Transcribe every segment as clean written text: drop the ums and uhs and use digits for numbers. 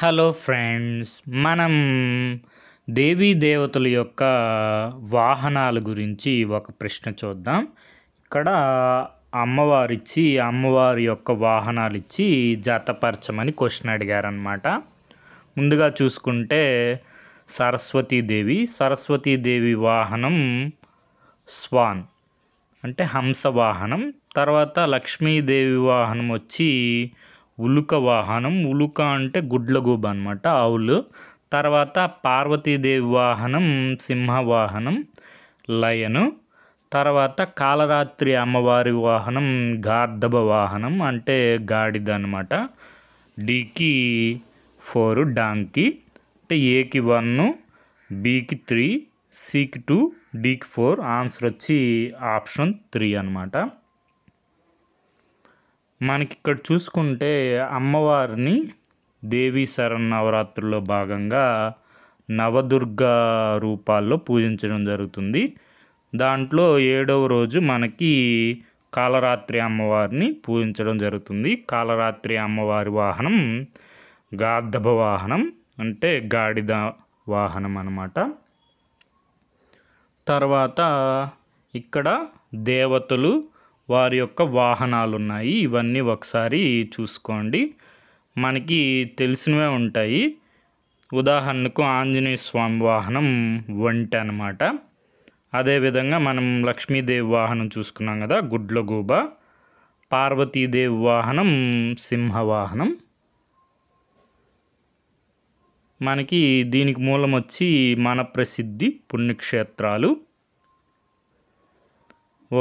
Hello friends, మనం దేవీ దేవతల యొక్క వాహనాల గురించి ఒక ప్రశ్న చూద్దాం. ఇక్కడ అమ్మవారి యొక్క వాహనాలు ఇచ్చి జతపరచమని క్వశ్చన్ అడిగారనమాట. ముందుగా చూసుకుంటే సరస్వతీదేవి వాహనం స్వాన్ అంటే హంస వాహనం. తర్వాత లక్ష్మీదేవి వాహనం వచ్చి ఉలుక వాహనం. ఉలుక అంటే గుడ్లగూబ అనమాట, ఆవులు. తర్వాత పార్వతీదేవి వాహనం సింహ వాహనం, లయను. తర్వాత కాలరాత్రి అమ్మవారి వాహనం గార్ధబ వాహనం అంటే గాడిద అనమాట. డీకి 4 డాంకీ అంటే ఏకి 1, బికి 3, సికి 2, డీకి 4. ఆన్సర్ వచ్చి ఆప్షన్ 3 అనమాట. మనకి ఇక్కడ చూసుకుంటే అమ్మవారిని దేవీ శరన్నవరాత్రుల్లో భాగంగా నవదుర్గా రూపాల్లో పూజించడం జరుగుతుంది. దాంట్లో 7వ రోజు మనకి కాలరాత్రి అమ్మవారిని పూజించడం జరుగుతుంది. కాలరాత్రి అమ్మవారి వాహనం గార్ధబ వాహనం అంటే గాడిద వాహనం అన్నమాట. తర్వాత ఇక్కడ దేవతలు వారి యొక్క వాహనాలు ఉన్నాయి. ఇవన్నీ ఒకసారి చూసుకోండి, మనకి తెలిసినవే ఉంటాయి. ఉదాహరణకు ఆంజనేయ స్వామి వాహనం ఒంటె అనమాట. అదేవిధంగా మనం లక్ష్మీదేవి వాహనం చూసుకున్నాం కదా, గుడ్లగూబ. పార్వతీదేవి వాహనం సింహవాహనం. మనకి దీనికి మూలం వచ్చి మన ప్రసిద్ధి పుణ్యక్షేత్రాలు.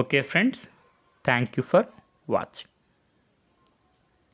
Okay friends, thank you for watching.